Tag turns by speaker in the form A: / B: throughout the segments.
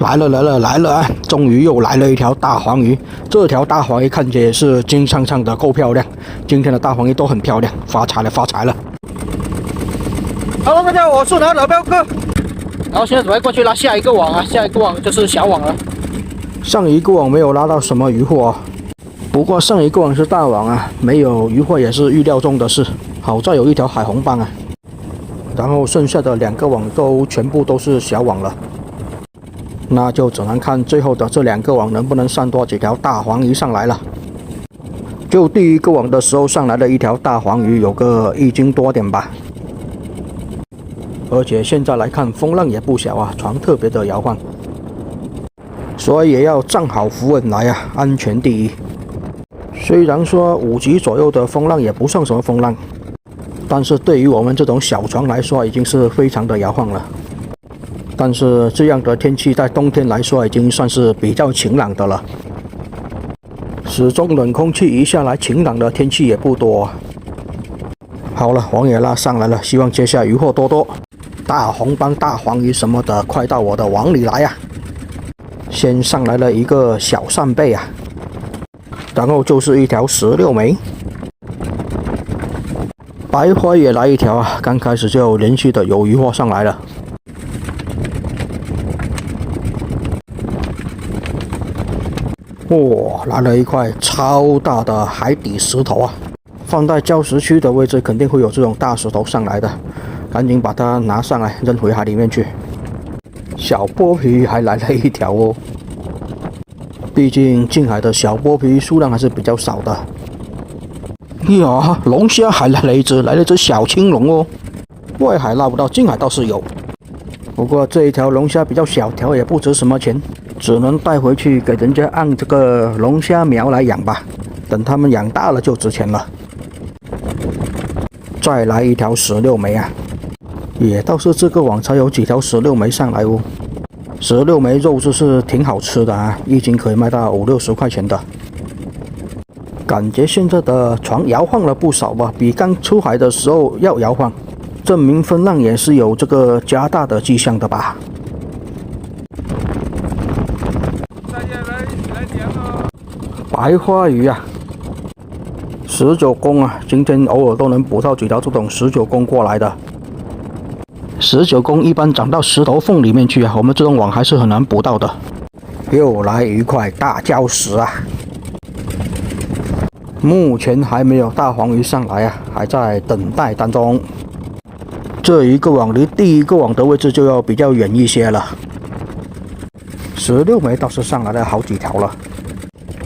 A: 来了啊！终于又来了一条大黄鱼。这条大黄鱼看起来也是金灿灿的，够漂亮。今天的大黄鱼都很漂亮，发财了。Hello， 大家好，我是老镖客。然后现在准备过去拉下一个网啊，下一个网就是小网了。上一个网没有拉到什么鱼货啊，不过上一个网是大网啊，没有鱼货也是预料中的事。好在有一条海红斑啊，然后剩下的2个网全部都是小网了。那就只能看最后的这2个网能不能上多几条大黄鱼上来了。就第一个网的时候上来了一条大黄鱼，有个1斤多点吧。而且现在来看风浪也不小啊，船特别的摇晃，所以也要站好扶稳来啊，安全第一。虽然说5级左右的风浪也不算什么风浪，但是对于我们这种小船来说已经是非常的摇晃了。但是这样的天气在冬天来说已经算是比较晴朗的了。始终冷空气一下来，晴朗的天气也不多。好了，网也拉上来了，希望接下鱼货多多。大红斑、大黄鱼什么的，快到我的网里来呀！先上来了一个小扇贝啊，然后就是一条16枚。白花也来一条啊，刚开始就连续的有鱼货上来了。哇，来了一块超大的海底石头啊！放在礁石区的位置肯定会有这种大石头上来的，赶紧把它拿上来扔回海里面去。小剥皮鱼还来了一条哦，毕竟近海的小剥皮鱼数量还是比较少的。呀，龙虾还来了一只小青龙哦，外海捞不到，近海倒是有。不过这一条龙虾比较小条，也不值什么钱，只能带回去给人家按这个龙虾苗来养吧，等他们养大了就值钱了。再来一条16枚啊，也倒是这个网才有几条16枚上来哦。16枚肉质是挺好吃的啊，1斤可以卖到50-60块钱的。感觉现在的船摇晃了不少吧，比刚出海的时候要摇晃，证明风浪也是有这个加大的迹象的吧。白花鱼啊，19公啊，今天偶尔都能捕到几条这种19公过来的。19公一般长到石头缝里面去啊，我们这种网还是很难捕到的。又来一块大礁石啊！目前还没有大黄鱼上来啊，还在等待当中。这一个网离第一个网的位置就要比较远一些了。16枚倒是上来了好几条了。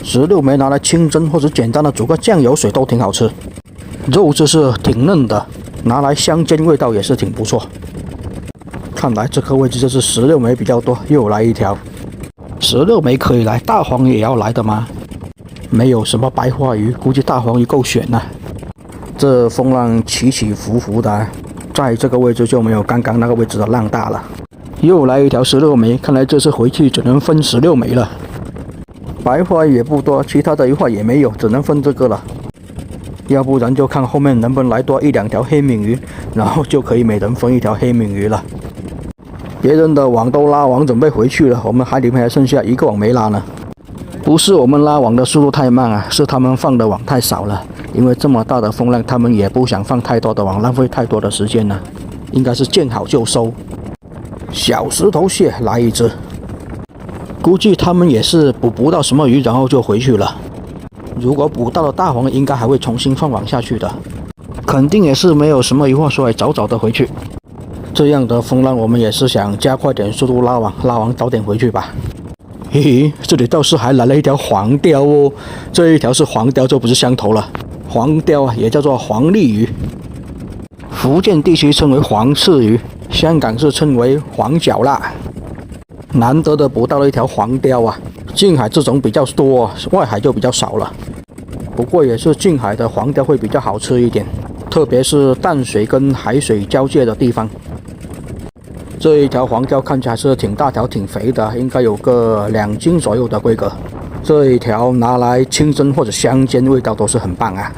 A: 16枚拿来清蒸或者简单的煮个酱油水都挺好吃，肉质是挺嫩的，拿来香煎味道也是挺不错。看来这个位置就是16枚比较多，又来一条。16枚可以来，大黄鱼也要来的吗？没有什么白花鱼，估计大黄鱼够选啊。这风浪起起伏伏的啊，在这个位置就没有刚刚那个位置的浪大了。又来一条16枚，看来这次回去只能分16枚了。白花鱼也不多，其他的鱼话也没有，只能分这个了。要不然就看后面能不能来多1-2条黑鲶鱼，然后就可以每人分1条黑鲶鱼了。别人的网都拉网准备回去了，我们海里面还剩下1个网没拉呢。不是我们拉网的速度太慢啊，是他们放的网太少了。因为这么大的风浪，他们也不想放太多的网，浪费太多的时间了。应该是见好就收。小石头蟹来一只，估计他们也是捕不到什么鱼，然后就回去了。如果捕到了大黄，应该还会重新放网下去的。肯定也是没有什么鱼货，所以早早的回去。这样的风浪，我们也是想加快点速度拉网早点回去吧。嘿嘿，这里倒是还来了一条黄鲷哦，这一条是黄鲷，就不是香头了。黄鲷啊，也叫做黄鲢鱼，福建地区称为黄刺鱼，香港是称为黄脚辣。难得的捕到了一条黄鲷啊，近海这种比较多，外海就比较少了。不过也是近海的黄鲷会比较好吃一点，特别是淡水跟海水交界的地方。这一条黄鲷看起来是挺大条、挺肥的，应该有个2斤左右的规格。这一条拿来清蒸或者香煎，味道都是很棒啊。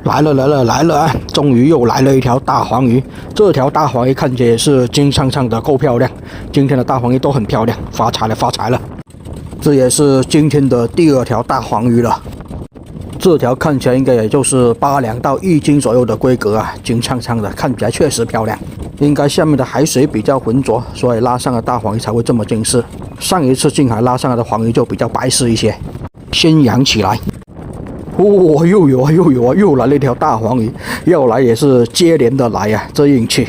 A: 来了来了来了啊！终于又来了一条大黄鱼，这条大黄鱼看起来也是金灿灿的，够漂亮。今天的大黄鱼都很漂亮，发财了发财了！这也是今天的第2条大黄鱼了。这条看起来应该也就是8两到1斤左右的规格啊，金灿灿的，看起来确实漂亮。应该下面的海水比较浑浊，所以拉上的大黄鱼才会这么精致。上一次近海拉上来的黄鱼就比较白皙一些。先养起来。哦，又有啊，又有啊，又来了一条大黄鱼，要来也是接连的来啊，这运气。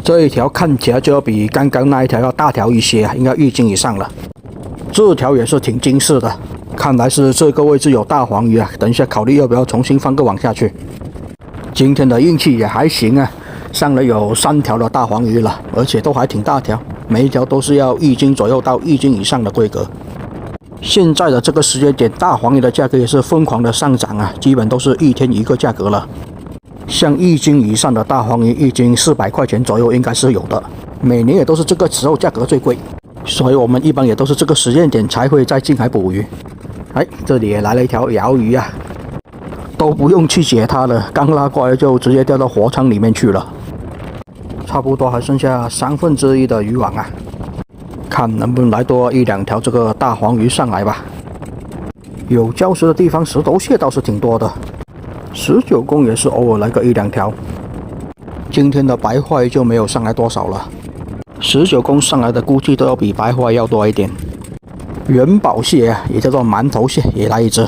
A: 这一条看起来就要比刚刚那一条要大条一些啊，应该1斤以上了。这条也是挺精致的，看来是这个位置有大黄鱼啊，等一下考虑要不要重新放个网下去。今天的运气也还行啊，上了有3条的大黄鱼了，而且都还挺大条，每一条都是要1斤左右到1斤以上的规格。现在的这个时间点，大黄鱼的价格也是疯狂的上涨啊，基本都是1天一个价格了。像1斤以上的大黄鱼，1斤400块钱左右应该是有的。每年也都是这个时候价格最贵，所以我们一般也都是这个时间点才会在近海捕鱼。哎，这里也来了一条鳐鱼啊，都不用去解它了，刚拉过来就直接掉到货仓里面去了。差不多还剩下1/3的渔网啊。看能不能来多1两条这个大黄鱼上来吧。有礁石的地方石头蟹倒是挺多的，19公也是偶尔来个1两条。今天的白花鱼就没有上来多少了，19公上来的估计都要比白花鱼要多一点。元宝蟹啊，也叫做馒头蟹，也来一只。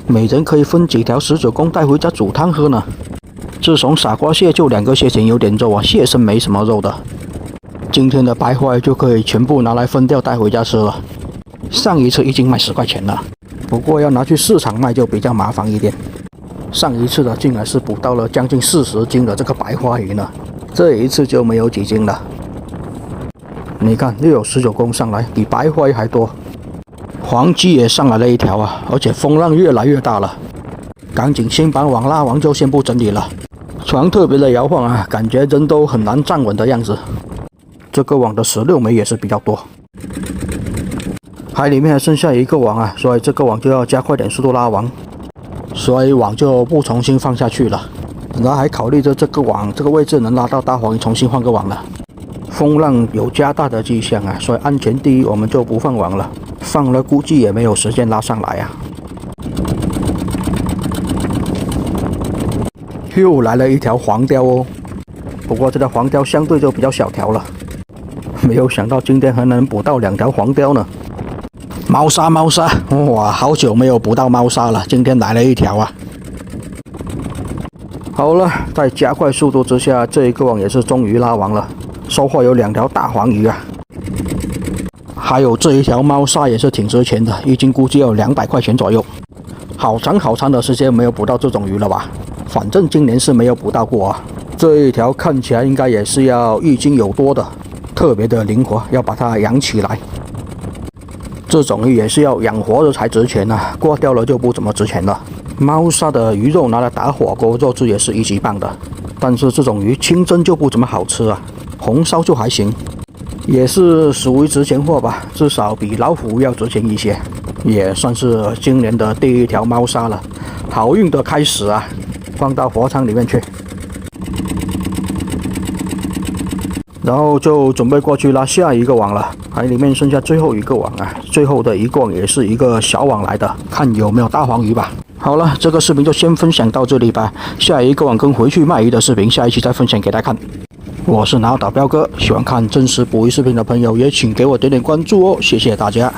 A: 每人可以分几条19公带回家煮汤喝呢。自从傻瓜蟹就2个蟹前有点肉啊，蟹身没什么肉的。今天的白花鱼就可以全部拿来分掉带回家吃了。上一次1斤卖10块钱了，不过要拿去市场卖就比较麻烦一点。上一次的竟然是捕到了将近40斤的这个白花鱼呢，这一次就没有几斤了。你看又有19公上来，比白花鱼还多。黄鲫也上来了1条啊，而且风浪越来越大了，赶紧先把网拉完就先不整理了。船特别的摇晃啊，感觉人都很难站稳的样子。这个网的16枚也是比较多，海里面还剩下1个网啊，所以这个网就要加快点速度拉网，所以网就不重新放下去了。本来还考虑着这个网这个位置能拉到大黄鱼，重新换个网了。风浪有加大的迹象啊，所以安全第一，我们就不放网了。放了估计也没有时间拉上来啊。又来了1条黄鲷哦，不过这条黄鲷相对就比较小条了。没有想到今天还能捕到2条黄鲷呢。猫鲨，猫鲨，哇，好久没有捕到猫鲨了，今天来了1条啊。好了，在加快速度之下，这一个网也是终于拉完了，收获有2条大黄鱼啊。还有这一条猫鲨也是挺值钱的，1斤估计要200块钱左右。好长好长的时间没有捕到这种鱼了吧？反正今年是没有捕到过啊。这一条看起来应该也是要1斤有多的。特别的灵活，要把它养起来。这种鱼也是要养活的才值钱啊，挂掉了就不怎么值钱了。猫鲨的鱼肉拿来打火锅，肉质也是1级棒的，但是这种鱼清蒸就不怎么好吃啊，红烧就还行，也是属于值钱货吧，至少比老虎要值钱一些，也算是今年的第1条猫鲨了，好运的开始啊！放到货仓里面去。然后就准备过去拉下一个网了，海里面剩下最后1个网啊，最后的1个网也是一个小网来的，看有没有大黄鱼吧。好了，这个视频就先分享到这里吧，下一个网跟回去卖鱼的视频，下一期再分享给大家看。我是拿岛彪哥，喜欢看真实捕鱼视频的朋友也请给我点点关注哦，谢谢大家。